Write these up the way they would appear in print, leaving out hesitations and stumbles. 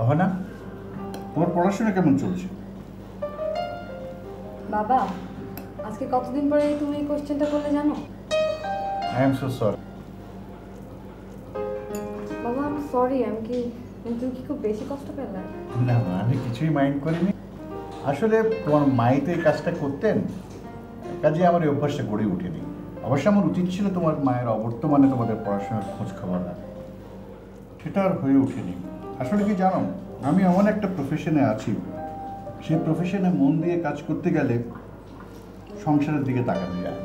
অহনা, তোমার পড়াশোনা কেমন চলছে? বাবা, আজকে কতদিন পরে তুমি এই কোশ্চেনটা করলে জানো? I am so sorry. বাবা, আমি সরি। তুমি কি খুব বেশি কষ্ট পেলে? না, আমি কিছুই মাইন্ড করিনি। আসলে তোমার মাই তো এই কাজটা করতেন, কাজে আমার এই অভ্যাসটা গড়ে ওঠেনি। অবশ্য আমার উচিত ছিল তোমার মায়ের অবর্তমানে তোমাদের পড়াশোনার খোঁজ খবর রাখা, সেটা আর হয়ে ওঠেনি। আসলে কি জানো, আমি এমন একটা প্রফেশনে আছি, সেই প্রফেশনে মন দিয়ে কাজ করতে গেলে সংসারের দিকে তাকানো যায়,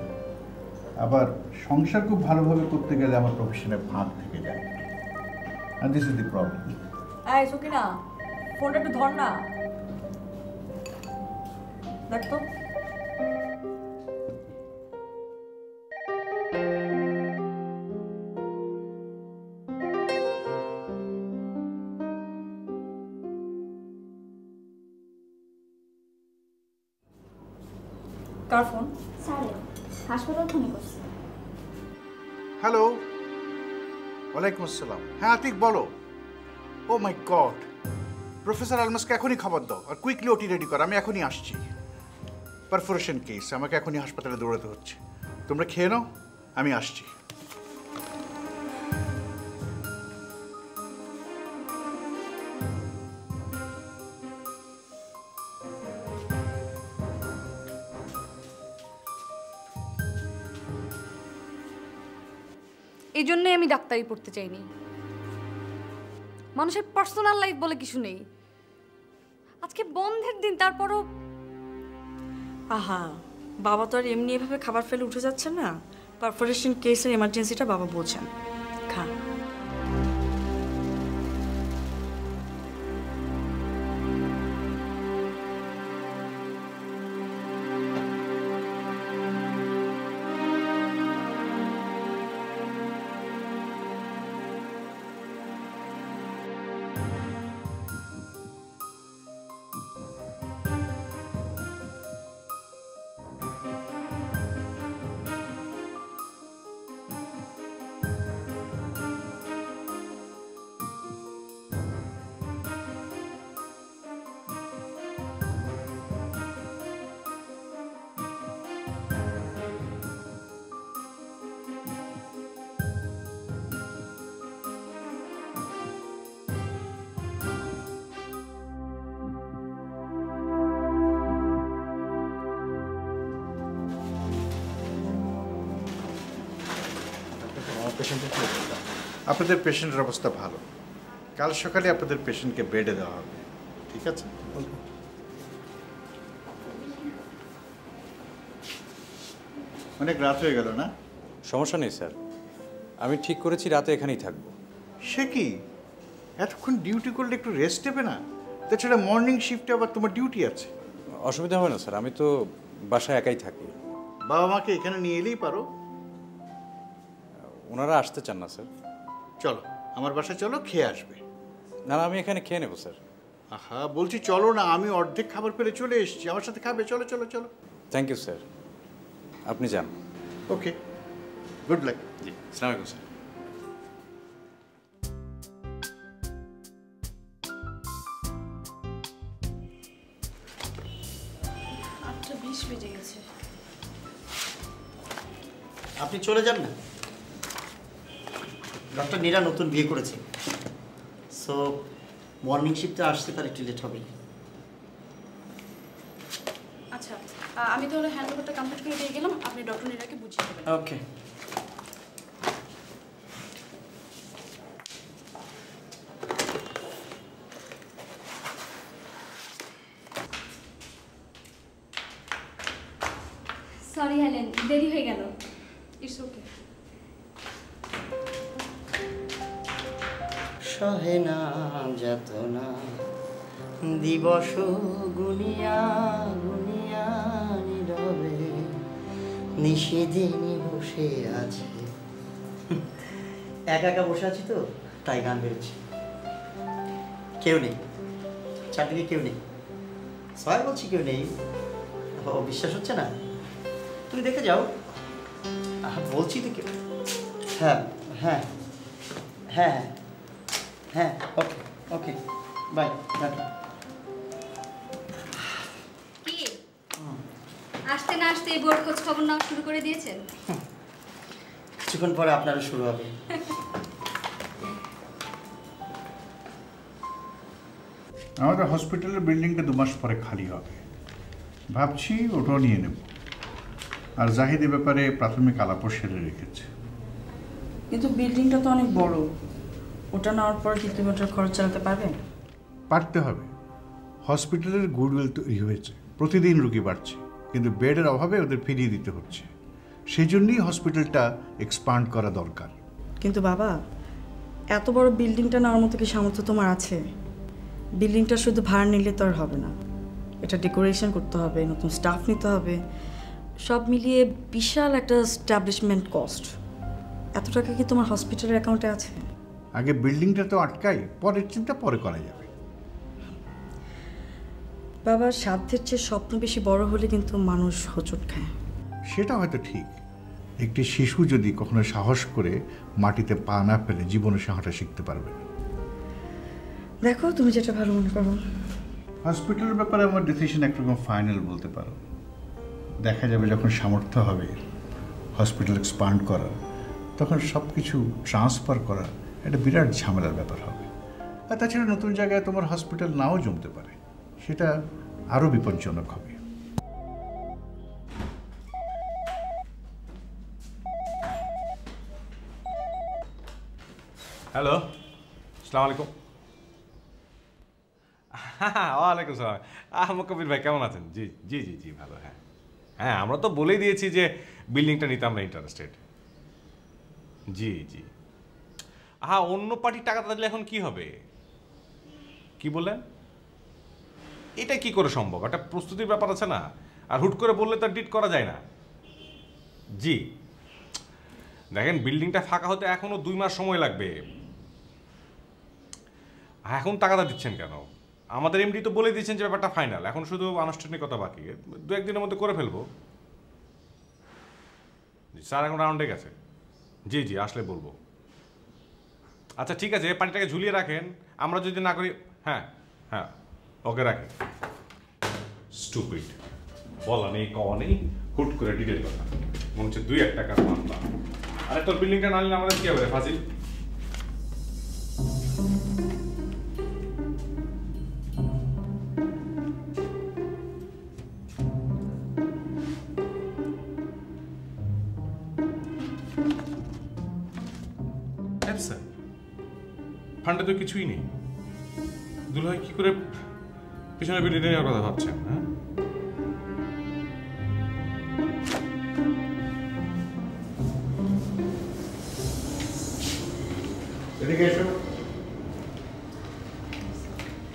আবার সংসার খুব ভালোভাবে করতে গেলে আমার প্রফেশনে ফাঁক থেকে যায়। আর দিস ইজ দি প্রবলেম। এই সুকিনা, ফোনটা একটু ধর না। দেখ তো। কার ফোন? স্যারের, হাসপাতাল ফোন করছে। হ্যালো, ওয়ালাইকুম আসসালাম। হ্যাঁ আতিক, বলো। ও মাই গড, প্রফেসর আলমাসকে এখনই খবর দাও আর কুইকলি ওটি রেডি কর, আমি এখনই আসছি। পারফোরেশন কেস, আমাকে এখনই হাসপাতালে দৌড়াতে হচ্ছে। তোমরা খেয়ে নাও, আমি আসছি। এই জন্যই আমি ডাক্তারি পড়তে চাইনি। মানুষের পার্সোনাল লাইফ বলে কিছু নেই। আজকে বন্ধের দিন, তারপরও আহা, বাবা তো আর এমনি এভাবে খাবার ফেলে উঠে যাচ্ছে না। পারফোরেশন কেসের এমার্জেন্সিটা বাবা বোঝেন। খা। আপনাদের পেশেন্টের অবস্থা ভালো, কাল সকালে আপনাদের পেশেন্টকে বেডে দেওয়া হবে, ঠিক আছে? অনেক রাত হয়ে গেল না? সমস্যা নেই স্যার, আমি ঠিক করেছি রাতে এখানেই থাকবো। সে কি, এতক্ষণ ডিউটি করলে একটু রেস্ট নেবে না? তাছাড়া মর্নিং শিফটে আবার তোমার ডিউটি আছে। অসুবিধা হবে না স্যার, আমি তো বাসায় একাই থাকি। বাবা মাকে এখানে নিয়ে এলেই পারো। ওনারা আসতে চান না স্যার। চলো আমার বাসায়, চলো, খেয়ে আসবে। না না, আমি এখানে খেয়ে নেবো স্যার। আহা, বলছি চলো না, আমি অর্ধেক খাবার পেলে চলে এসেছি, আমার সাথে খাবে। চলো চলো চলো। থ্যাংক ইউ স্যার, আপনি যান। ওকে, গুড লাক। জি, আসসালামু আলাইকুম স্যার। 8:20 বেজে গেছে। আপনি চলে যান না, ডক্টর নীরা নতুন বিয়ে করেছে, সো মর্নিং শিফটে আসতে তার একটু লেট হবে। আচ্ছা, আমি তাহলে হ্যান্ডওভারটা কমপ্লিট করে দিয়ে গেলাম, আপনি ডক্টর নীরাকে বুঝিয়ে দেবেন। ওকে। সরি হেলেন, দেরি হয়ে গেল। It's okay. সহে না যাতনা দিবস গুনিয়া গুনিয়া নীরবে নিষেদিনী বসে আছে। একা একা বসে আছি তো, তাই গান বেরোচ্ছে। কেউ নেই, চারদিকে কেউ নেই। সবাই বলছি কেউ নেই। ও, বিশ্বাস হচ্ছে না? তুমি দেখে যাও। বলছি তো কেউ। হ্যাঁ হ্যাঁ হ্যাঁ হ্যাঁ, ওকে ওকে, বাই। কি আসতে না আসতে বোর খোঁজ খবর নেওয়া শুরু করে দিয়েছেন? কিছুক্ষণ পরে আপনারও শুরু হবে। আমাদের হসপিটালের বিল্ডিংটা 2 মাস পরে খালি হবে, ভাবছি ওটাও নিয়ে নেব। আর জাহিদের ব্যাপারে প্রাথমিক আলাপও সেরে রেখেছে। কিন্তু বিল্ডিংটা তো অনেক বড়, ওটা নেওয়ার পর কি তুমি ওটার খরচ চালাতে পারবে? পারতে হবে। হসপিটালের গুডউইল তৈরি হয়েছে, প্রতিদিন রুগী বাড়ছে, কিন্তু বেডের অভাবে ওদের ফিরিয়ে দিতে হচ্ছে। সেই জন্যই হসপিটালটা এক্সপান্ড করা দরকার। কিন্তু বাবা, এত বড় বিল্ডিংটা নেওয়ার মতো কি সামর্থ্য তোমার আছে? বিল্ডিংটা শুধু ভাড়া নিলে তো আর হবে না, এটা ডেকোরেশন করতে হবে, নতুন স্টাফ নিতে হবে, সব মিলিয়ে বিশাল একটা এস্টাবলিশমেন্ট কস্ট। এত টাকা কি তোমার হসপিটালের অ্যাকাউন্টে আছে? আগে বিল্ডিংটা তো আটকাই, পরের চিন্তা পরে করা যাবে। বাবা, সাধ্যের চেয়ে স্বপ্ন বেশি বড় হলে কিন্তু মানুষ হোঁচট খায়। সেটা হয়তো ঠিক। একটি শিশু যদি কখনো সাহস করে মাটিতে পা না ফেলে, জীবনে সে হাঁটা শিখতে পারবে না। দেখো, তুমি যেটা ভালো মনে করো। হসপিটালের ব্যাপারে আমার ডিসিশন একরকম ফাইনাল বলতে পারো। দেখা যাবে যখন সামর্থ্য হবে হসপিটাল এক্সপান্ড করার, তখন সব কিছু ট্রান্সফার করা একটা বিরাট ঝামেলার ব্যাপার হবে। আর তাছাড়া নতুন জায়গায় তোমার হসপিটাল নাও জমতে পারে, সেটা আরও বিপজ্জনক হবে। হ্যালো, আসসালামু আলাইকুম। ওয়ালাইকুম সালাম। কবির ভাই কেমন আছেন? জি জি জি জি ভালো। হ্যাঁ হ্যাঁ, আমরা তো বলেই দিয়েছি যে বিল্ডিংটা নিতে আমরা ইন্টারেস্টেড। জি জি। অন্য পার্টির টাকা দিলে এখন কি হবে? কি বললেন? এটা কি করে সম্ভব? একটা প্রস্তুতির ব্যাপার আছে না, আর হুট করে বললে তো ডিট করা যায় না। জি দেখেন, বিল্ডিংটা ফাঁকা হতে এখনো 2 মাস সময় লাগবে। এখন টাকাটা দিচ্ছেন কেন? আমাদের এমডি তো বলে দিয়েছেন যে ব্যাপারটা ফাইনাল, এখন শুধু আনুষ্ঠানিকতা বাকি, 2-1 দিনের মধ্যে করে ফেলবো। জি স্যার, এখন রাউন্ডে গেছে। জি জি, আসলে বলবো। আচ্ছা ঠিক আছে, পানিটাকে ঝুলিয়ে রাখেন, আমরা যদি না করি। হ্যাঁ হ্যাঁ, ওকে রাখি। স্টুপিড, বলা নেই কওয়া নেই, হুট করে ডিটেল কথা। মনে হচ্ছে 2-1 টাকার মামলা। আরে তোর বিল্ডিংটা না নিলে আমাদের কি হবে ফাজিল? ফান্ডে তো কিছুই নেই। দুলাভাই কি করে পিছনে বিল্ডিং নেওয়ার কথা ভাবছেন? হ্যাঁ, এদিকে এসো।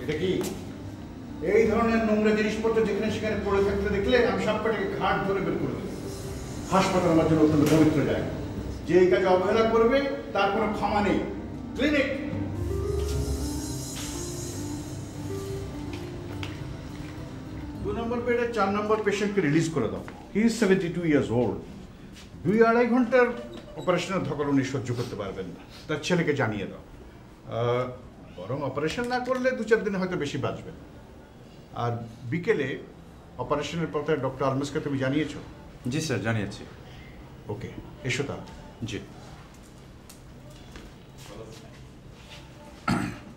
এটা কি? এই ধরনের নোংরা জিনিসপত্র যেখানে সেখানে পড়ে থাকতে দেখলে আমি সব কটাকে ঘাট ধরে বের করে দেবো। হাসপাতাল আমার জন্য অত্যন্ত পবিত্র জায়গা। যে এই কাজে অবহেলা করবে তার কোনো ক্ষমা নেই। ক্লিনিক। দু নম্বর বেডে 4 নম্বর পেশেন্টকে রিলিজ করে দাও। He is 72 years old. 2-2.5 ঘন্টার অপারেশনের ধকল উনি সহ্য করতে পারবেন না। তার ছেলেকে জানিয়ে দাও। বরং অপারেশন না করলে 2-4 দিনে হয়তো বেশি বাঁচবেন। আর বিকেলে অপারেশনের পর ডক্টর আলমাসকে তুমি জানিয়েছো? জি স্যার, জানিয়েছি। ওকে, এসো তা। জি।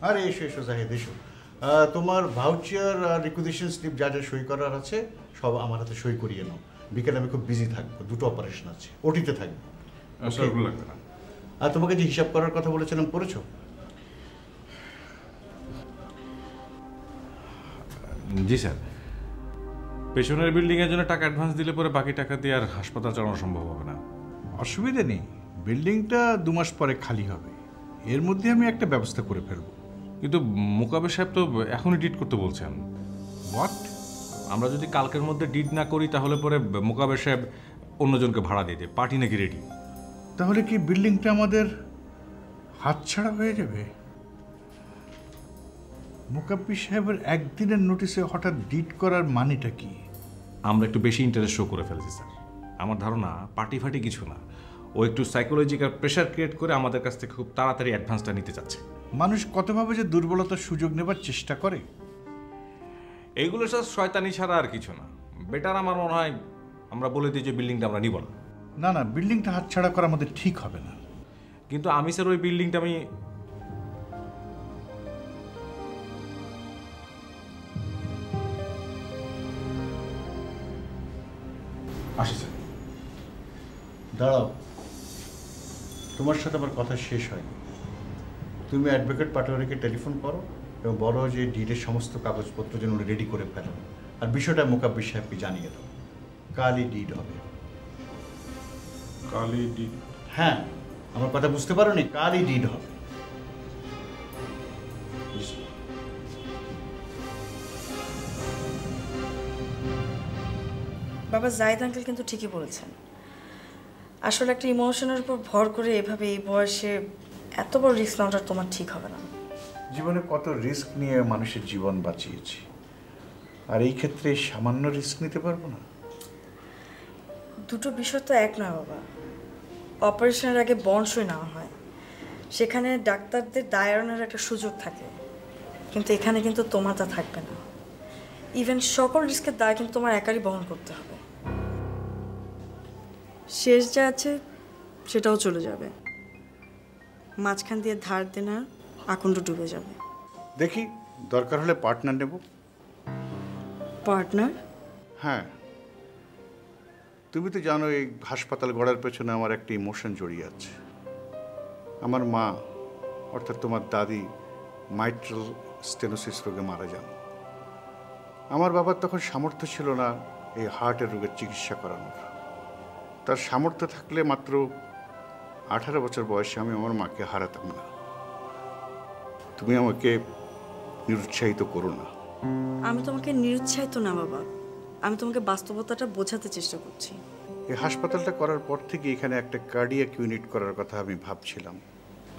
আরে এসো এসো জাহিদ, এসো। তোমার ভাউচার আর রিকুইজিশন স্লিপ যা যা সই করার আছে সব আমার হাতে সই করিয়ে নাও। বিকেলে আমি খুব বিজি থাকবো, 2টো অপারেশন আছে, ওটিতে থাকবো। লাগবে না। আর তোমাকে যে হিসাব করার কথা বলেছিলাম করেছো? জি স্যার। পেছনের বিল্ডিংয়ের জন্য টাকা অ্যাডভান্স দিলে পরে বাকি টাকা দিয়ে আর হাসপাতাল চালানো সম্ভব হবে না। অসুবিধা নেই, বিল্ডিংটা 2 মাস পরে খালি হবে, এর মধ্যে আমি একটা ব্যবস্থা করে ফেলবো। কিন্তু মোকাবের সাহেব তো এখনই ডিড করতে বলছেন। হোয়াট? আমরা যদি কালকের মধ্যে ডিড না করি তাহলে পরে মোকাবের সাহেব অন্যজনকে ভাড়া দিয়ে দেয়। পার্টি নাকি রেডি। তাহলে কি বিল্ডিংটা আমাদের হাতছাড়া হয়ে যাবে? মুকাব্বির সাহেবের একদিনের নোটিসে হঠাৎ ডিড করার মানেটা কি? আমরা একটু বেশি ইন্টারেস্ট শো করে ফেলেছি স্যার। আমার ধারণা পার্টি ফাটি কিছু না, ও একটু সাইকোলজিক্যাল প্রেশার ক্রিয়েট করে আমাদের কাছ থেকে খুব তাড়াতাড়ি অ্যাডভান্সটা নিতে চাচ্ছে। মানুষ কতভাবে যে দুর্বলতার সুযোগ নেবার চেষ্টা করে। এইগুলো সব শয়তানি ছাড়া আর কিছু না। বেটার আমার মনে হয় আমরা বলে দিই যে বিল্ডিংটা আমরা নিব না। না না, বিল্ডিংটা হাতছাড়া করা আমাদের ঠিক হবে না। কিন্তু আমি স্যার ওই বিল্ডিংটা আমি আসি স্যার। দাঁড়াও, তোমার সাথে আমার কথা শেষ হয়নি। তুমি অ্যাডভোকেট পাটোয়ারিকে টেলিফোন করো এবং বলো যে ডিডের সমস্ত কাগজপত্র যেন রেডি করে ফেলেন, আর বিষয়টা মুকাব্বির সাহেবকে জানিয়ে দাও। কালই ডিড হবে। কালই ডিড? হ্যাঁ, আমার কথা বুঝতে পারো নি? কালই ডিড হবে। বাবা জাহিদ আঙ্কেল কিন্তু ঠিকই বলেছেন। আসলে একটা ইমোশনের উপর ভর করে এভাবে এই বয়সে এত বড় রিস্ক নেওয়াটা তোমার ঠিক হবে না। জীবনে কত রিস্ক নিয়ে মানুষের জীবন বাঁচিয়েছি, আর এই ক্ষেত্রে সামান্য রিস্ক নিতে পারবো না? দুটো বিষয় তো এক নয় বাবা। অপারেশনের আগে বন্ড সই নেওয়া হয়, সেখানে ডাক্তারদের দায় এড়ানোর একটা সুযোগ থাকে, কিন্তু এখানে কিন্তু তোমার তা থাকবে না। ইভেন সকল রিস্কের দায় কিন্তু তোমার একারই বহন করতে হবে। শেষ যা আছে সেটাও চলে যাবে, মাঝখান দিয়ে ধার দেনার আকণ্ড ডুবে যাবে। দেখি, দরকার হলে পার্টনার নেব। পার্টনার? হ্যাঁ, তুমি তো জানো এই হাসপাতাল গড়ার পেছনে আমার একটা ইমোশন জড়িয়ে আছে। আমার মা অর্থাৎ তোমার দাদি মাইট্রাল স্টেনোসিস রোগে মারা যান। আমার বাবার তখন সামর্থ্য ছিল না এই হার্টের রোগের চিকিৎসা করানোর। তার সামর্থ্য থাকলে মাত্র 18 বছর বয়সে আমি আমার মাকে হারাতাম না। তুমি আমাকে নিরুৎসাহিত করো না। আমি তোমাকে নিরুৎসাহিত না বাবা, আমি তোমাকে বাস্তবতাটা বোঝাতে চেষ্টা করছি। এই হাসপাতালটা করার পর থেকে এখানে একটা কার্ডিয়াক ইউনিট করার কথা আমি ভাবছিলাম।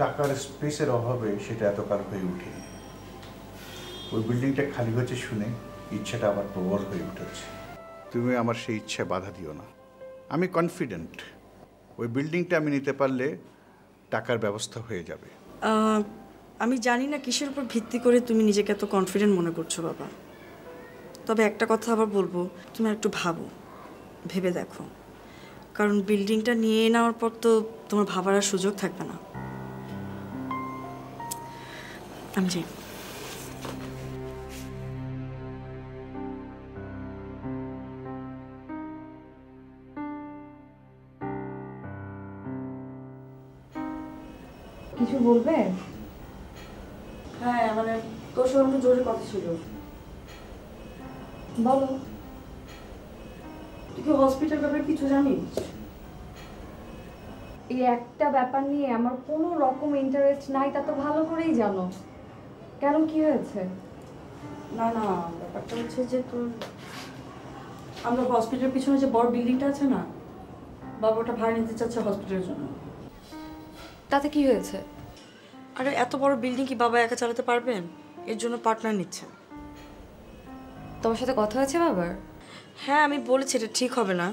টাকার স্পেসের অভাবে সেটা এতকাল হয়ে ওঠেনি। ওই বিল্ডিংটা খালি হয়েছে শুনে ইচ্ছাটা আবার প্রবল হয়ে উঠেছে। তুমি আমার সেই ইচ্ছা বাধা দিও না। আমি কনফিডেন্ট ওই বিল্ডিংটা আমি নিতে পারলে টাকার ব্যবস্থা হয়ে যাবে। আমি জানি না কিসের উপর ভিত্তি করে তুমি নিজেকে এত কনফিডেন্ট মনে করছো বাবা, তবে একটা কথা আবার বলবো, তুমি একটু ভেবে দেখো, কারণ বিল্ডিংটা নিয়ে নেওয়ার পর তো তোমার ভাবার আর সুযোগ থাকবে না। আমি যাই। কিছু বলবে? হ্যাঁ, মানে তোর সঙ্গে একটু জরুরি কথা ছিল। বলো। তুই কি হসপিটাল ব্যাপারে কিছু জানিস? এই একটা ব্যাপার নিয়ে আমার কোনো রকম ইন্টারেস্ট নাই, তা তো ভালো করেই জানো। কেন, কি হয়েছে? না না, ব্যাপারটা হচ্ছে যে তোর আমরা হসপিটালের পিছনে যে বড় বিল্ডিংটা আছে না, বাবা ওটা ভাড়া নিতে চাচ্ছে হসপিটালের জন্য। তাতে কি হয়েছে? আরে এত বড় বিল্ডিং কি বাবা একা চালাতে পারবেন? এর জন্য পার্টনার নিচ্ছে। তোমার সাথে কথা হয়েছে বাবার? হ্যাঁ, আমি বলেছি এটা ঠিক হবে না,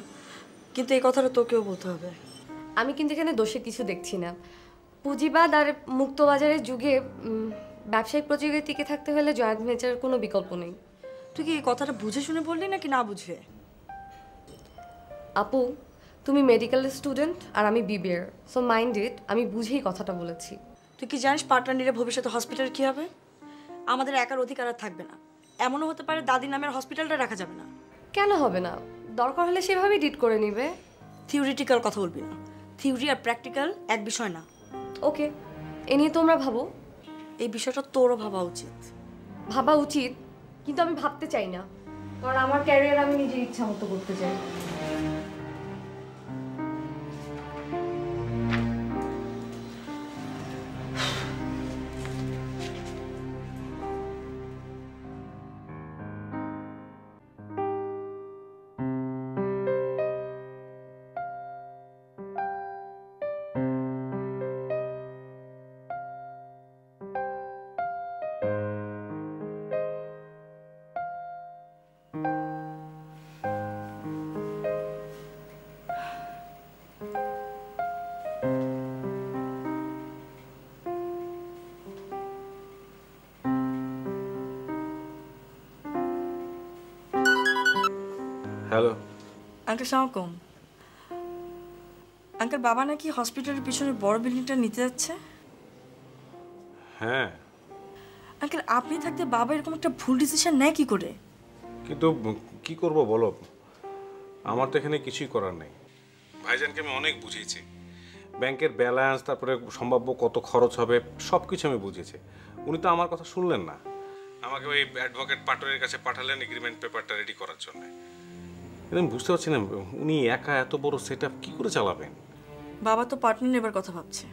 কিন্তু এই কথাটা তোকেও বলতে হবে। আমি কিন্তু এখানে দোষের কিছু দেখছি না। পুঁজিবাদ আর মুক্তবাজারের যুগে ব্যবসায়িক প্রতিযোগিতায় টিকে থাকতে হলে জয়েন্ট ভেঞ্চারের কোনো বিকল্প নেই। তুই কি এই কথাটা বুঝে শুনে বললি নাকি না বুঝে? আপু, তুমি মেডিকেলের স্টুডেন্ট আর আমি বিবিএর, সো মাইন্ড ইট, আমি বুঝেই কথাটা বলেছি। তুই কি জানিস পার্টনার নিলে ভবিষ্যতে হসপিটাল কী হবে? আমাদের একার অধিকার আর থাকবে না। এমনও হতে পারে দাদি নামের হসপিটালটা রাখা যাবে না। কেন হবে না? দরকার হলে সেভাবেই ডিট করে নিবে। থিওরিটিক্যাল কথা বলবি না। থিওরি আর প্র্যাকটিক্যাল এক বিষয় না। ওকে, এ নিয়ে তোমরা ভাবো। এই বিষয়টা তোরও ভাবা উচিত। ভাবা উচিত, কিন্তু আমি ভাবতে চাই না, কারণ আমার ক্যারিয়ার আমি নিজের ইচ্ছা মতো করতে চাই। হ্যালো। আঙ্কেল সালামালাইকুম। আঙ্কেল বাবা নাকি হসপিটালের পিছনে বড় বিল্ডিংটা নিতে যাচ্ছে। হ্যাঁ, আঙ্কেল আপনি থাকতে বাবা এরকম একটা ভুল ডিসিশন নেয় কি করে? কিন্তু কি করব বলো, আমার তো এখানে কিছুই করার নেই। ভাইজানকে আমি অনেক বুঝিয়েছি, ব্যাংকের ব্যালেন্স, তারপরে সম্ভাব্য কত খরচ হবে সব কিছু আমি বুঝিয়েছি। উনি তো আমার কথা শুনলেন না, আমাকে ওই অ্যাডভোকেট পাটনের কাছে পাঠালেন এগ্রিমেন্ট পেপারটা রেডি করার জন্য। কিন্তু আমি বুঝতে পারছি না উনি একা এত বড় সেট আপ কী করে চালাবেন। বাবা তো পার্টনার নেবার কথা ভাবছে।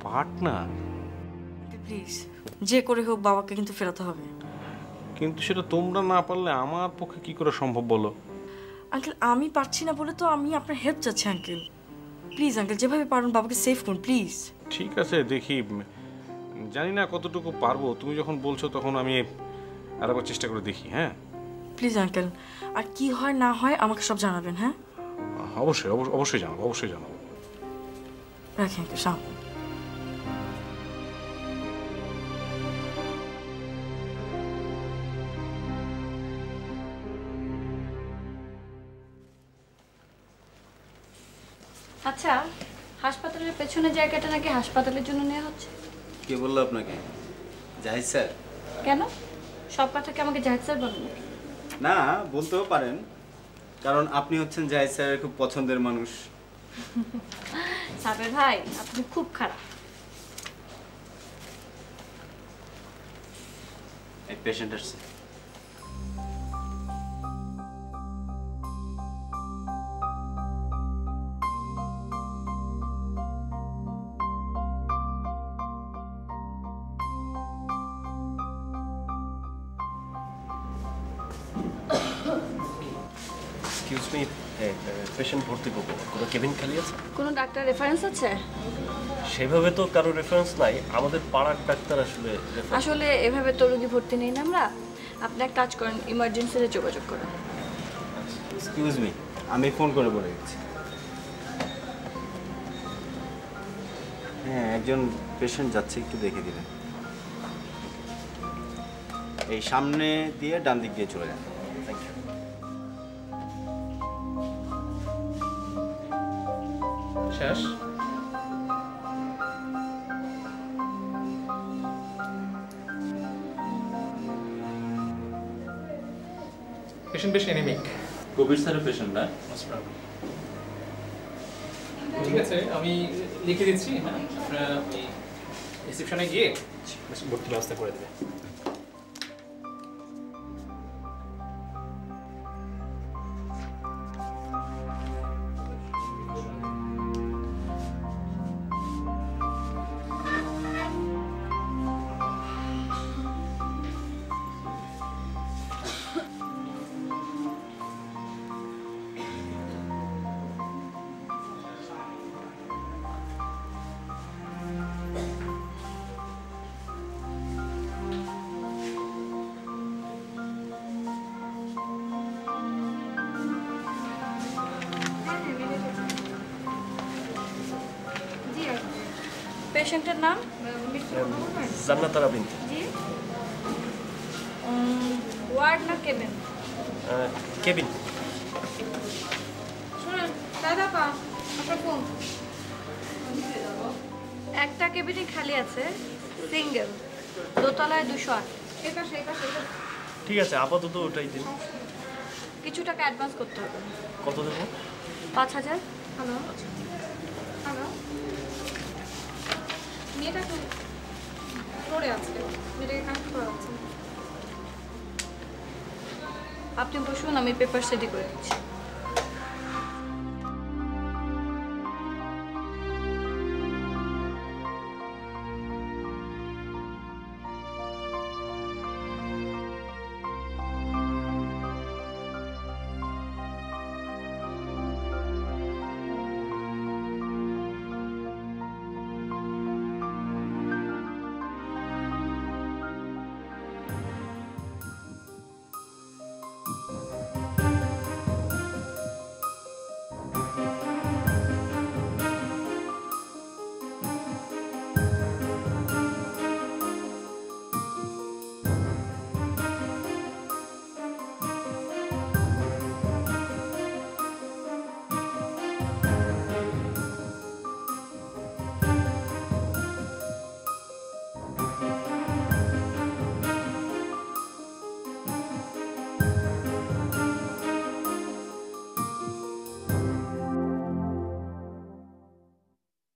পার্টনার? প্লিজ যে করে হোক বাবাকে কিন্তু ফেরাতে হবে। কিন্তু সেটা তোমরা না পারলে আমার পক্ষে কি করে সম্ভব বলো? আঙ্কেল আমি পারছি না বলে তো আমি আপনার হেল্প চাচ্ছি আঙ্কেল। প্লিজ আঙ্কেল যেভাবে পারেন বাবাকে সেভ করুন প্লিজ। ঠিক আছে, দেখি, জানি না কতটুকু পারবো। তুমি যখন বলছো তখন আমি আরেকবার চেষ্টা করে দেখি। হ্যাঁ প্লিজ আঙ্কেল, আর কি হয় না হয় আমাকে সব জানাবেন। হ্যাঁ অবশ্যই অবশ্যই জানাবো, অবশ্যই জানাবো। রাখি আঙ্কেল, সামনে। আচ্ছা, হাসপাতালের পেছনে জায়গাটা নাকি হাসপাতালের জন্য নেওয়া হচ্ছে। কে বললো আপনাকে? জাহিদ স্যার? কেন সব কথাকে আমাকে জাহিদ স্যার বলেন নাকি? না, বলতেও পারেন, কারণ আপনি হচ্ছেন জাহিদ স্যারের খুব পছন্দের মানুষ। সাবের ভাই আপনি খুব খারাপ। এই পেশেন্ট আসছে। এক্সকিউজ মি, পেশেন্ট ভর্তি করবো, কোনো কেবিন খালি আছে? কোনো ডাক্তার রেফারেন্স আছে? সেভাবে তো কারো রেফারেন্স নাই, আমাদের পাড়ার ডাক্তার আসলে আসলে এভাবে তো রোগী ভর্তি নেই না আমরা। আপনি এক কাজ করেন, ইমার্জেন্সিতে যোগাযোগ করেন। এক্সকিউজ মি, আমি ফোন করে বলে দিচ্ছি। হ্যাঁ, একজন পেশেন্ট যাচ্ছে, একটু দেখে দিলেন। এই সামনে দিয়ে ডান দিক দিয়ে চলে যান। Thank you. শেষ? পেশেন্ট বেশ এনিমিক। কবির স্যারের পেশেন্ট না? ঠিক আছে, আমি লিখে দিচ্ছি। হ্যাঁ, আপনারা রিসেপশনে গিয়ে ভর্তি ব্যবস্থা করে দেবে। পেশেন্টের নাম? জান্নাত আরা বিনতে। জি। ওয়ার্ড না কেবিন? কেবিন। শুনুন দাদা পা আপনার ফোন। একটা কেবিনই খালি আছে, সিঙ্গেল, দোতলায় 208। এটা সেটা সেটা। ঠিক আছে, আপাতত ওটাই দিন। কিছু টাকা অ্যাডভান্স করতে হবে। কত দেবো? 5000। হ্যালো হ্যালো, মেয়েটা তো ফ্লোরে আছে, মেয়েটাকে কানেক্ট করা হচ্ছে। আপনি বসুন, আমি পেপার রেডি করে দিচ্ছি।